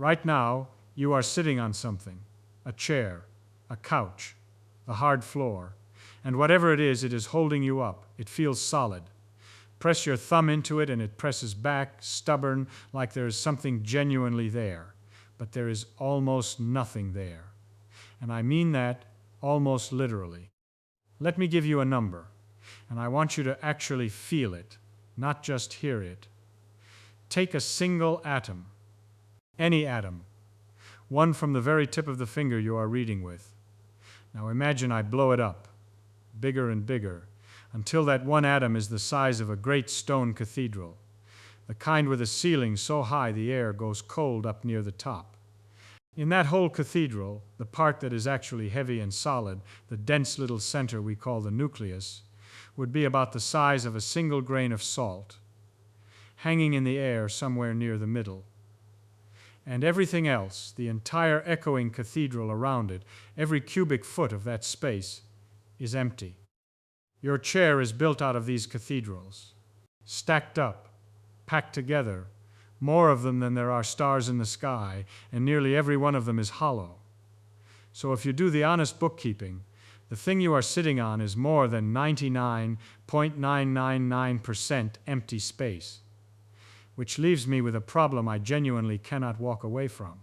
Right now, you are sitting on something, a chair, a couch, a hard floor, and whatever it is holding you up. It feels solid. Press your thumb into it and it presses back, stubborn, like there is something genuinely there. But there is almost nothing there. And I mean that almost literally. Let me give you a number, and I want you to actually feel it, not just hear it. Take a single atom, any atom, one from the very tip of the finger you are reading with. Now imagine I blow it up, bigger and bigger, until that one atom is the size of a great stone cathedral, the kind with a ceiling so high the air goes cold up near the top. In that whole cathedral, the part that is actually heavy and solid, the dense little center we call the nucleus, would be about the size of a single grain of salt, hanging in the air somewhere near the middle. And everything else, the entire echoing cathedral around it, every cubic foot of that space, is empty. Your chair is built out of these cathedrals, stacked up, packed together, more of them than there are stars in the sky, and nearly every one of them is hollow. So if you do the honest bookkeeping, the thing you are sitting on is more than 99.999% empty space, which leaves me with a problem I genuinely cannot walk away from.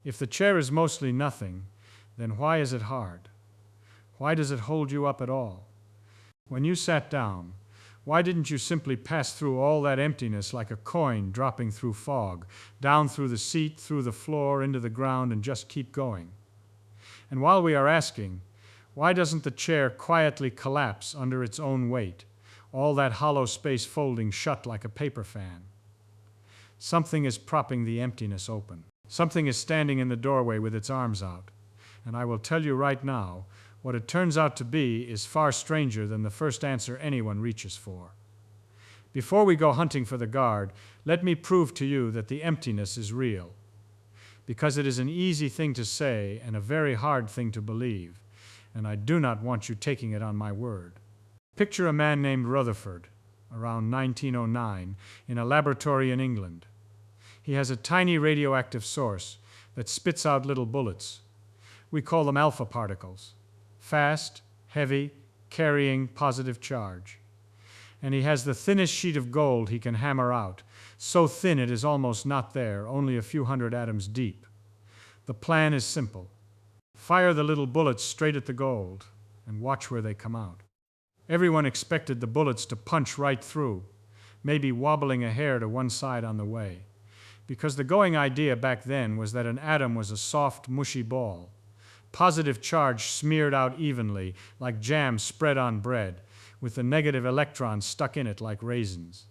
If the chair is mostly nothing, then why is it hard? Why does it hold you up at all? When you sat down, why didn't you simply pass through all that emptiness like a coin dropping through fog, down through the seat, through the floor, into the ground, and just keep going? And while we are asking, why doesn't the chair quietly collapse under its own weight, all that hollow space folding shut like a paper fan? Something is propping the emptiness open. Something is standing in the doorway with its arms out. And I will tell you right now, what it turns out to be is far stranger than the first answer anyone reaches for. Before we go hunting for the guard, let me prove to you that the emptiness is real. Because it is an easy thing to say and a very hard thing to believe, and I do not want you taking it on my word. Picture a man named Rutherford, around 1909, in a laboratory in England. He has a tiny radioactive source that spits out little bullets. We call them alpha particles. Fast, heavy, carrying positive charge. And he has the thinnest sheet of gold he can hammer out, so thin it is almost not there, only a few hundred atoms deep. The plan is simple. Fire the little bullets straight at the gold, and watch where they come out. Everyone expected the bullets to punch right through, maybe wobbling a hair to one side on the way, because the going idea back then was that an atom was a soft, mushy ball, positive charge smeared out evenly, like jam spread on bread, with the negative electrons stuck in it like raisins.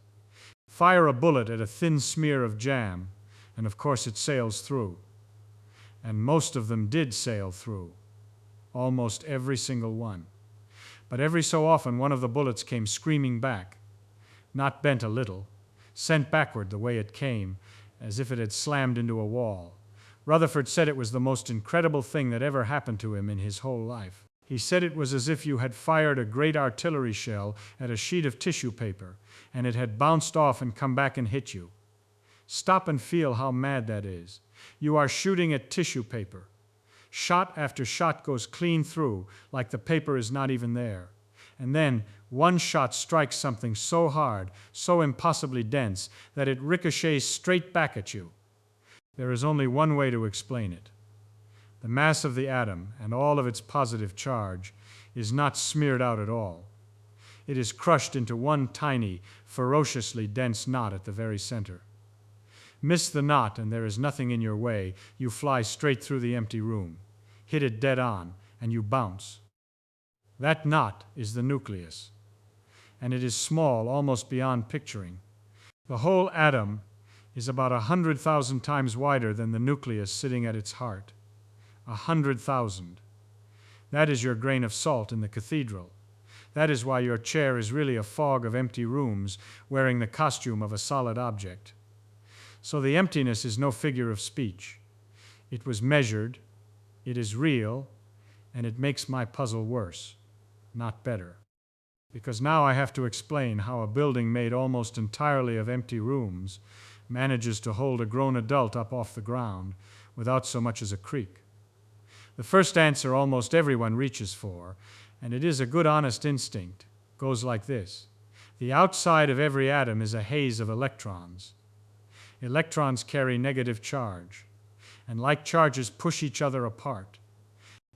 Fire a bullet at a thin smear of jam, and of course it sails through. And most of them did sail through. Almost every single one. But every so often one of the bullets came screaming back, not bent a little, sent backward the way it came, as if it had slammed into a wall. Rutherford said it was the most incredible thing that ever happened to him in his whole life. He said it was as if you had fired a great artillery shell at a sheet of tissue paper, and it had bounced off and come back and hit you. Stop and feel how mad that is. You are shooting at tissue paper. Shot after shot goes clean through, like the paper is not even there. And then one shot strikes something so hard, so impossibly dense, that it ricochets straight back at you. There is only one way to explain it. The mass of the atom and all of its positive charge is not smeared out at all. It is crushed into one tiny, ferociously dense knot at the very center. Miss the knot and there is nothing in your way. You fly straight through the empty room, hit it dead on, and you bounce. That knot is the nucleus, and it is small, almost beyond picturing. The whole atom is about 100,000 times wider than the nucleus sitting at its heart. 100,000. That is your grain of salt in the cathedral. That is why your chair is really a fog of empty rooms wearing the costume of a solid object. So the emptiness is no figure of speech. It was measured, it is real, and it makes my puzzle worse, not better. Because now I have to explain how a building made almost entirely of empty rooms manages to hold a grown adult up off the ground without so much as a creak? The first answer almost everyone reaches for, and it is a good honest instinct, goes like this. The outside of every atom is a haze of electrons. Electrons carry negative charge, and like charges push each other apart.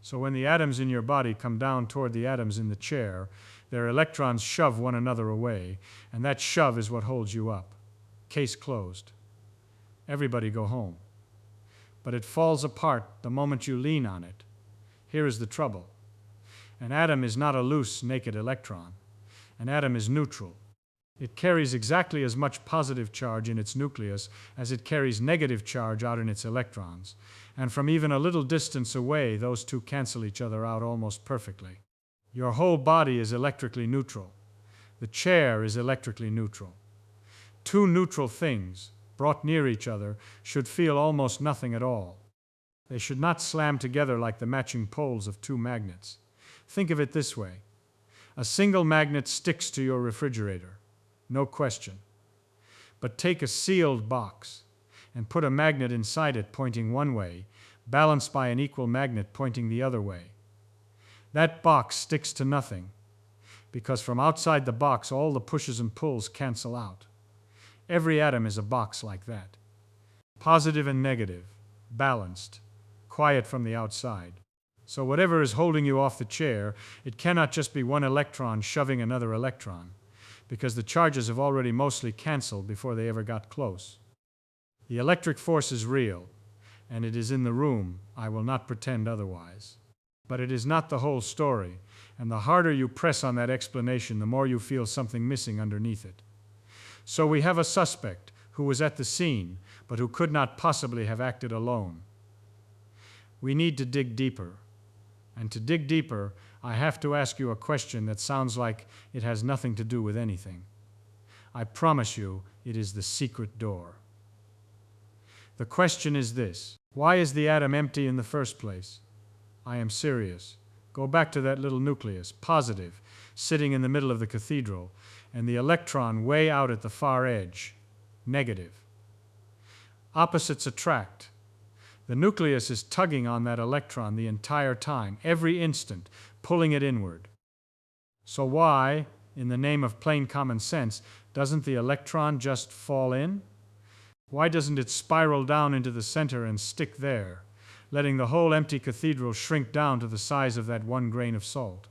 So when the atoms in your body come down toward the atoms in the chair, their electrons shove one another away, and that shove is what holds you up. Case closed. Everybody go home. But it falls apart the moment you lean on it. Here is the trouble. An atom is not a loose, naked electron. An atom is neutral. It carries exactly as much positive charge in its nucleus as it carries negative charge out in its electrons, and from even a little distance away, those two cancel each other out almost perfectly. Your whole body is electrically neutral. The chair is electrically neutral. Two neutral things, brought near each other, should feel almost nothing at all. They should not slam together like the matching poles of two magnets. Think of it this way. A single magnet sticks to your refrigerator. No question. But take a sealed box and put a magnet inside it pointing one way, balanced by an equal magnet pointing the other way. That box sticks to nothing, because from outside the box all the pushes and pulls cancel out. Every atom is a box like that. Positive and negative, balanced, quiet from the outside. So whatever is holding you off the chair, it cannot just be one electron shoving another electron, because the charges have already mostly canceled before they ever got close. The electric force is real, and it is in the room. I will not pretend otherwise. But it is not the whole story, and the harder you press on that explanation, the more you feel something missing underneath it. So we have a suspect who was at the scene, but who could not possibly have acted alone. We need to dig deeper. And to dig deeper, I have to ask you a question that sounds like it has nothing to do with anything. I promise you, it is the secret door. The question is this: why is the atom empty in the first place? I am serious. Go back to that little nucleus, positive, sitting in the middle of the cathedral, and the electron way out at the far edge, negative. Opposites attract. The nucleus is tugging on that electron the entire time, every instant, pulling it inward. So why, in the name of plain common sense, doesn't the electron just fall in? Why doesn't it spiral down into the center and stick there, letting the whole empty cathedral shrink down to the size of that one grain of salt?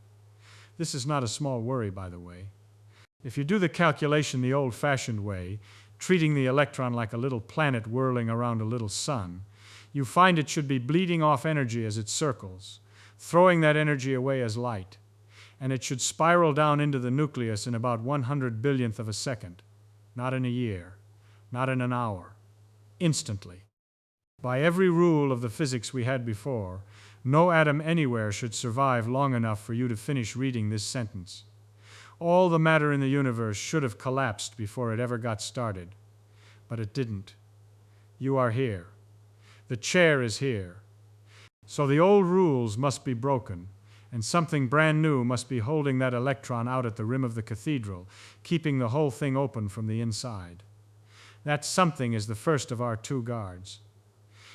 This is not a small worry, by the way. If you do the calculation the old-fashioned way, treating the electron like a little planet whirling around a little sun, you find it should be bleeding off energy as it circles, throwing that energy away as light, and it should spiral down into the nucleus in about 100 billionth of a second, not in a year, not in an hour, instantly. By every rule of the physics we had before, no atom anywhere should survive long enough for you to finish reading this sentence. All the matter in the universe should have collapsed before it ever got started. But it didn't. You are here. The chair is here. So the old rules must be broken, and something brand new must be holding that electron out at the rim of the cathedral, keeping the whole thing open from the inside. That something is the first of our two guards.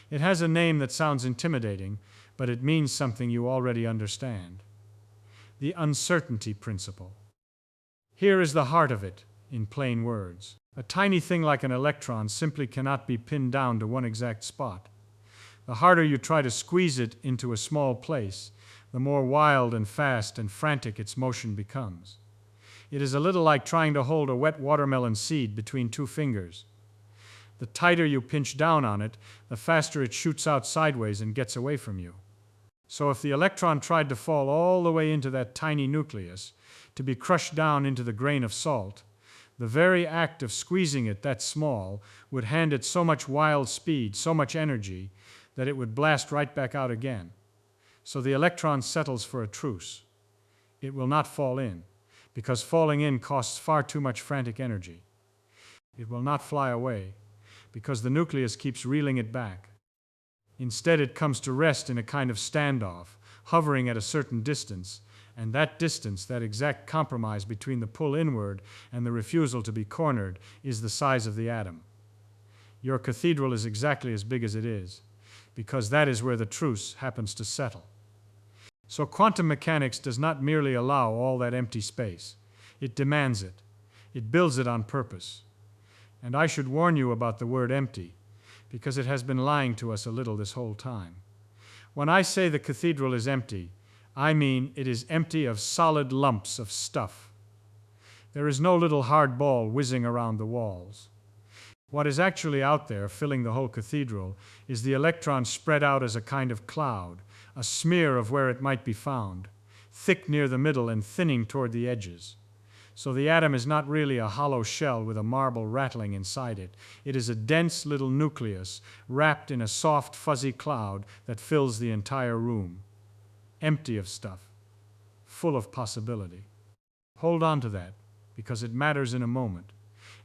It has a name that sounds intimidating, but it means something you already understand. The uncertainty principle. Here is the heart of it, in plain words. A tiny thing like an electron simply cannot be pinned down to one exact spot. The harder you try to squeeze it into a small place, the more wild and fast and frantic its motion becomes. It is a little like trying to hold a wet watermelon seed between two fingers. The tighter you pinch down on it, the faster it shoots out sideways and gets away from you. So if the electron tried to fall all the way into that tiny nucleus, to be crushed down into the grain of salt, the very act of squeezing it that small would hand it so much wild speed, so much energy, that it would blast right back out again. So the electron settles for a truce. It will not fall in, because falling in costs far too much frantic energy. It will not fly away, because the nucleus keeps reeling it back. Instead, it comes to rest in a kind of standoff, hovering at a certain distance, and that distance, that exact compromise between the pull inward and the refusal to be cornered, is the size of the atom. Your cathedral is exactly as big as it is, because that is where the truce happens to settle. So quantum mechanics does not merely allow all that empty space. It demands it. It builds it on purpose. And I should warn you about the word empty, because it has been lying to us a little this whole time. When I say the cathedral is empty, I mean it is empty of solid lumps of stuff. There is no little hard ball whizzing around the walls. What is actually out there filling the whole cathedral is the electron spread out as a kind of cloud, a smear of where it might be found, thick near the middle and thinning toward the edges. So the atom is not really a hollow shell with a marble rattling inside it. It is a dense little nucleus wrapped in a soft, fuzzy cloud that fills the entire room. Empty of stuff. Full of possibility. Hold on to that, because it matters in a moment.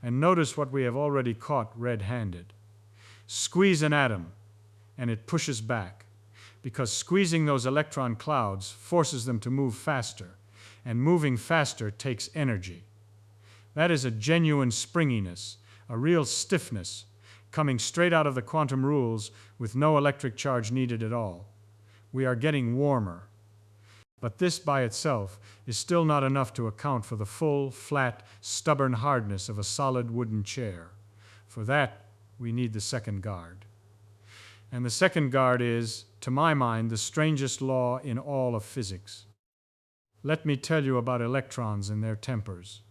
And notice what we have already caught red-handed. Squeeze an atom, and it pushes back, because squeezing those electron clouds forces them to move faster, and moving faster takes energy. That is a genuine springiness, a real stiffness, coming straight out of the quantum rules with no electric charge needed at all. We are getting warmer. But this by itself is still not enough to account for the full, flat, stubborn hardness of a solid wooden chair. For that, we need the second guard. And the second guard is, to my mind, the strangest law in all of physics. Let me tell you about electrons and their tempers.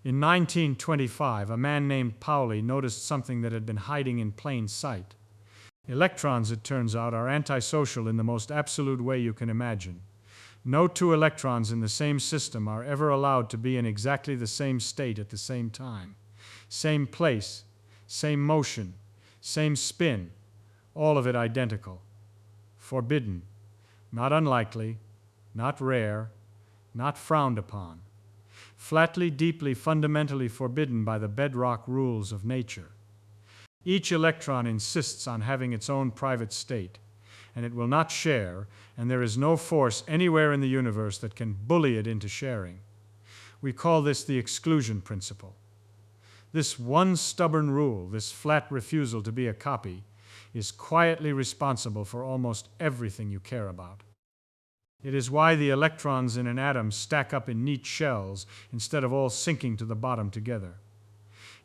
In 1925, a man named Pauli noticed something that had been hiding in plain sight. Electrons, it turns out, are antisocial in the most absolute way you can imagine. No two electrons in the same system are ever allowed to be in exactly the same state at the same time. Same place, same motion, same spin, all of it identical. Forbidden, not unlikely, not rare, not frowned upon. Flatly, deeply, fundamentally forbidden by the bedrock rules of nature. Each electron insists on having its own private state, and it will not share, and there is no force anywhere in the universe that can bully it into sharing. We call this the exclusion principle. This one stubborn rule, this flat refusal to be a copy, is quietly responsible for almost everything you care about. It is why the electrons in an atom stack up in neat shells instead of all sinking to the bottom together.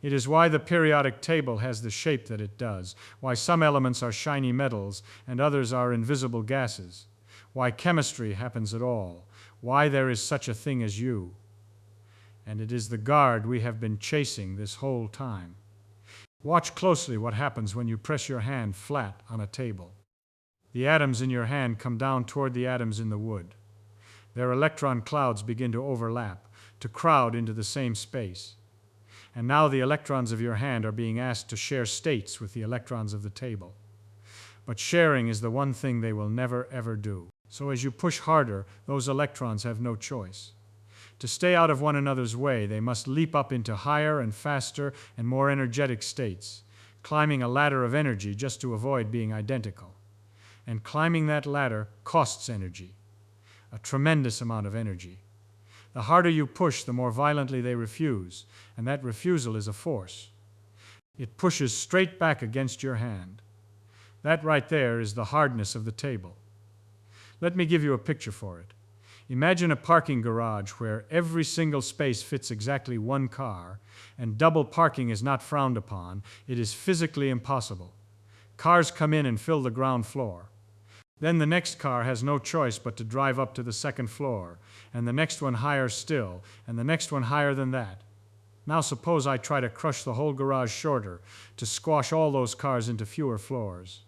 It is why the periodic table has the shape that it does, why some elements are shiny metals and others are invisible gases, why chemistry happens at all, why there is such a thing as you. And it is the guard we have been chasing this whole time. Watch closely what happens when you press your hand flat on a table. The atoms in your hand come down toward the atoms in the wood. Their electron clouds begin to overlap, to crowd into the same space. And now the electrons of your hand are being asked to share states with the electrons of the table. But sharing is the one thing they will never, ever do. So as you push harder, those electrons have no choice. To stay out of one another's way, they must leap up into higher and faster and more energetic states, climbing a ladder of energy just to avoid being identical. And climbing that ladder costs energy, a tremendous amount of energy. The harder you push, the more violently they refuse, and that refusal is a force. It pushes straight back against your hand. That right there is the hardness of the table. Let me give you a picture for it. Imagine a parking garage where every single space fits exactly one car, and double parking is not frowned upon. It is physically impossible. Cars come in and fill the ground floor. Then the next car has no choice but to drive up to the second floor, and the next one higher still, and the next one higher than that. Now suppose I try to crush the whole garage shorter, to squash all those cars into fewer floors.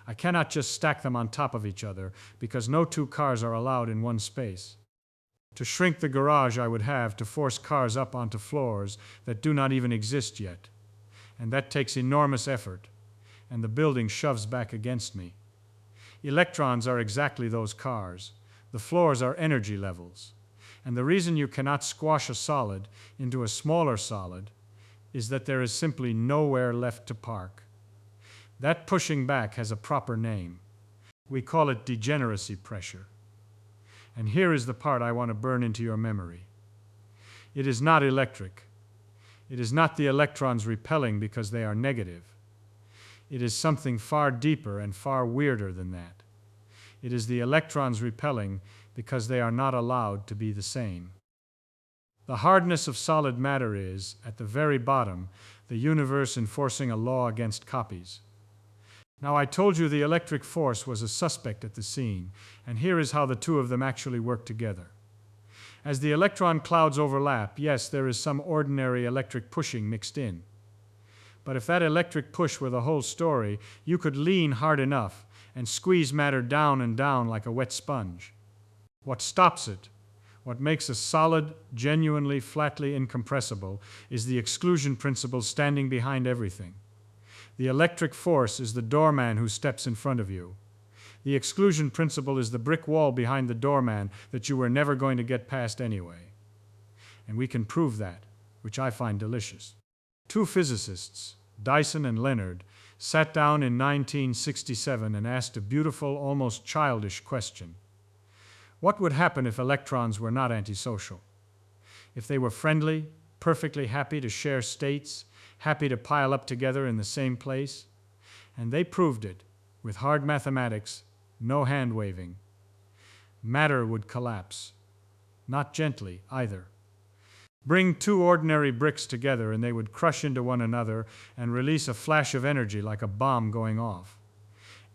I cannot just stack them on top of each other, because no two cars are allowed in one space. To shrink the garage I would have to force cars up onto floors that do not even exist yet. And that takes enormous effort, and the building shoves back against me. Electrons are exactly those cars. The floors are energy levels. And the reason you cannot squash a solid into a smaller solid is that there is simply nowhere left to park. That pushing back has a proper name. We call it degeneracy pressure. And here is the part I want to burn into your memory. It is not electric. It is not the electrons repelling because they are negative. It is something far deeper and far weirder than that. It is the electrons repelling because they are not allowed to be the same. The hardness of solid matter is, at the very bottom, the universe enforcing a law against copies. Now, I told you the electric force was a suspect at the scene, and here is how the two of them actually work together. As the electron clouds overlap, yes, there is some ordinary electric pushing mixed in. But if that electric push were the whole story, you could lean hard enough and squeeze matter down and down like a wet sponge. What stops it, what makes a solid genuinely flatly incompressible, is the exclusion principle standing behind everything. The electric force is the doorman who steps in front of you. The exclusion principle is the brick wall behind the doorman that you were never going to get past anyway. And we can prove that, which I find delicious. Two physicists, Dyson and Lenard, sat down in 1967 and asked a beautiful, almost childish question. What would happen if electrons were not antisocial? If they were friendly, perfectly happy to share states, happy to pile up together in the same place? And they proved it, with hard mathematics, no hand-waving. Matter would collapse. Not gently, either. Bring two ordinary bricks together and they would crush into one another and release a flash of energy like a bomb going off.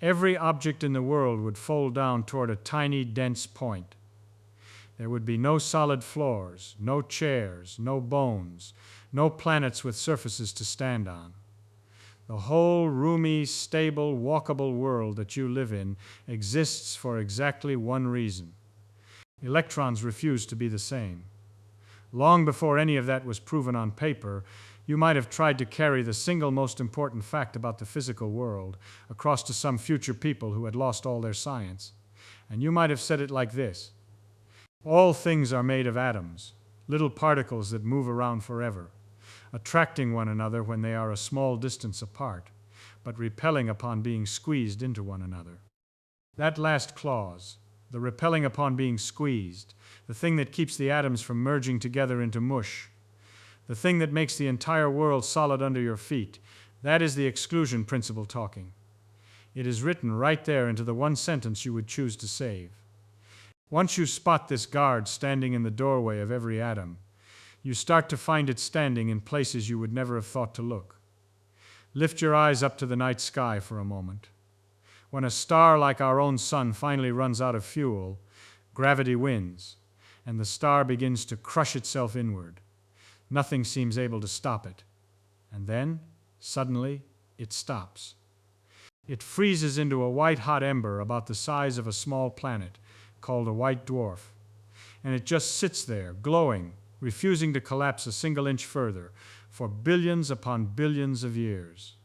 Every object in the world would fold down toward a tiny, dense point. There would be no solid floors, no chairs, no bones, no planets with surfaces to stand on. The whole roomy, stable, walkable world that you live in exists for exactly one reason. Electrons refuse to be the same. Long before any of that was proven on paper, you might have tried to carry the single most important fact about the physical world across to some future people who had lost all their science. And you might have said it like this: all things are made of atoms, little particles that move around forever, attracting one another when they are a small distance apart, but repelling upon being squeezed into one another. That last clause, the repelling upon being squeezed, the thing that keeps the atoms from merging together into mush, the thing that makes the entire world solid under your feet, that is the exclusion principle talking. It is written right there into the one sentence you would choose to save. Once you spot this guard standing in the doorway of every atom, you start to find it standing in places you would never have thought to look. Lift your eyes up to the night sky for a moment. When a star like our own sun finally runs out of fuel, gravity wins, and the star begins to crush itself inward. Nothing seems able to stop it. And then, suddenly, it stops. It freezes into a white-hot ember about the size of a small planet, called a white dwarf. And it just sits there, glowing, refusing to collapse a single inch further, for billions upon billions of years.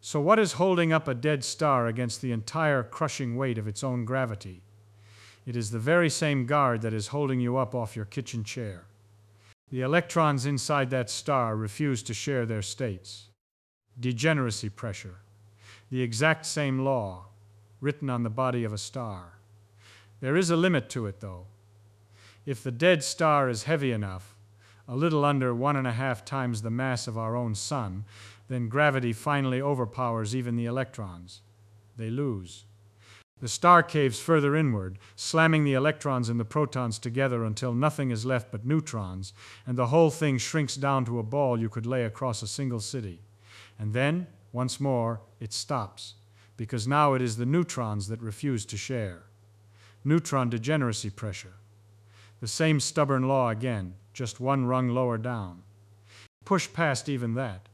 So what is holding up a dead star against the entire crushing weight of its own gravity? It is the very same guard that is holding you up off your kitchen chair. The electrons inside that star refuse to share their states. Degeneracy pressure. The exact same law, written on the body of a star. There is a limit to it, though. If the dead star is heavy enough, a little under 1.5 times the mass of our own sun, then gravity finally overpowers even the electrons. They lose. The star caves further inward, slamming the electrons and the protons together until nothing is left but neutrons, and the whole thing shrinks down to a ball you could lay across a single city. And then, once more, it stops, because now it is the neutrons that refuse to share. Neutron degeneracy pressure. The same stubborn law again, just one rung lower down. Push past even that,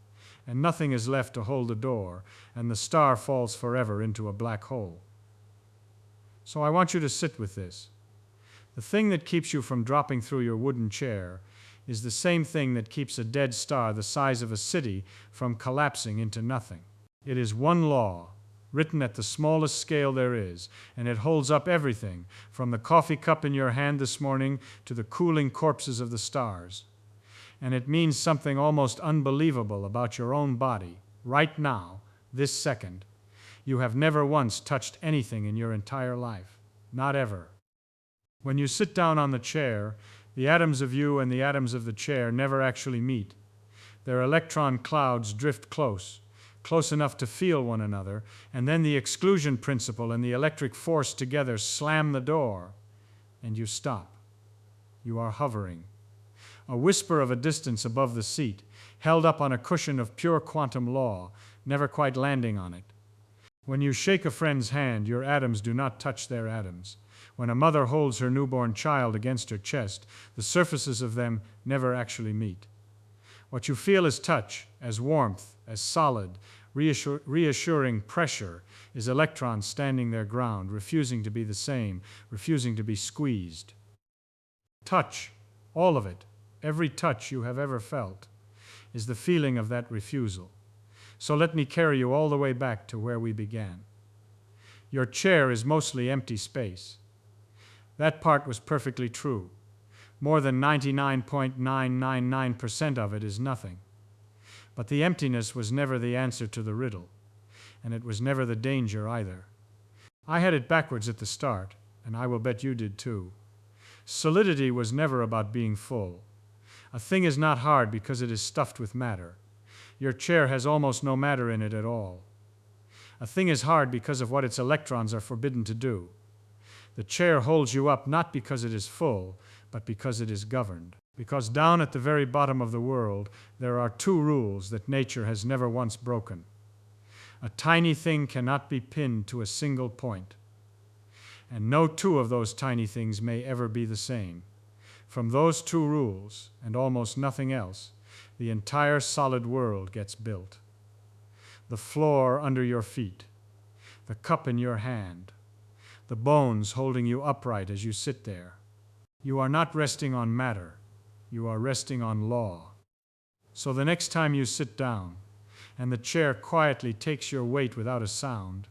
and nothing is left to hold the door, and the star falls forever into a black hole. So I want you to sit with this. The thing that keeps you from dropping through your wooden chair is the same thing that keeps a dead star the size of a city from collapsing into nothing. It is one law, written at the smallest scale there is, and it holds up everything, from the coffee cup in your hand this morning to the cooling corpses of the stars. And it means something almost unbelievable about your own body, right now, this second. You have never once touched anything in your entire life. Not ever. When you sit down on the chair, the atoms of you and the atoms of the chair never actually meet. Their electron clouds drift close, close enough to feel one another, and then the exclusion principle and the electric force together slam the door, and you stop. You are hovering. A whisper of a distance above the seat, held up on a cushion of pure quantum law, never quite landing on it. When you shake a friend's hand, your atoms do not touch their atoms. When a mother holds her newborn child against her chest, the surfaces of them never actually meet. What you feel as touch, as warmth, as solid, reassuring pressure, is electrons standing their ground, refusing to be the same, refusing to be squeezed. Touch, all of it, every touch you have ever felt, is the feeling of that refusal. So let me carry you all the way back to where we began. Your chair is mostly empty space. That part was perfectly true. More than 99.999% of it is nothing. But the emptiness was never the answer to the riddle, and it was never the danger either. I had it backwards at the start, and I will bet you did too. Solidity was never about being full. A thing is not hard because it is stuffed with matter. Your chair has almost no matter in it at all. A thing is hard because of what its electrons are forbidden to do. The chair holds you up not because it is full, but because it is governed. Because down at the very bottom of the world, there are two rules that nature has never once broken. A tiny thing cannot be pinned to a single point. And no two of those tiny things may ever be the same. From those two rules, and almost nothing else, the entire solid world gets built. The floor under your feet, the cup in your hand, the bones holding you upright as you sit there. You are not resting on matter, you are resting on law. So the next time you sit down, and the chair quietly takes your weight without a sound,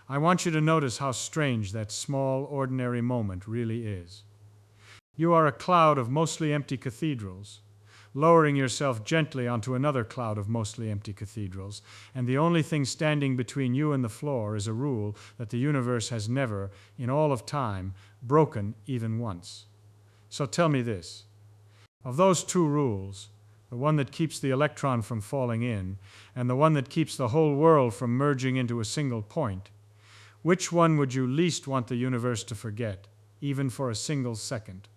I want you to notice how strange that small, ordinary moment really is. You are a cloud of mostly empty cathedrals, lowering yourself gently onto another cloud of mostly empty cathedrals, and the only thing standing between you and the floor is a rule that the universe has never, in all of time, broken even once. So tell me this. Of those two rules, the one that keeps the electron from falling in, and the one that keeps the whole world from merging into a single point, which one would you least want the universe to forget, even for a single second?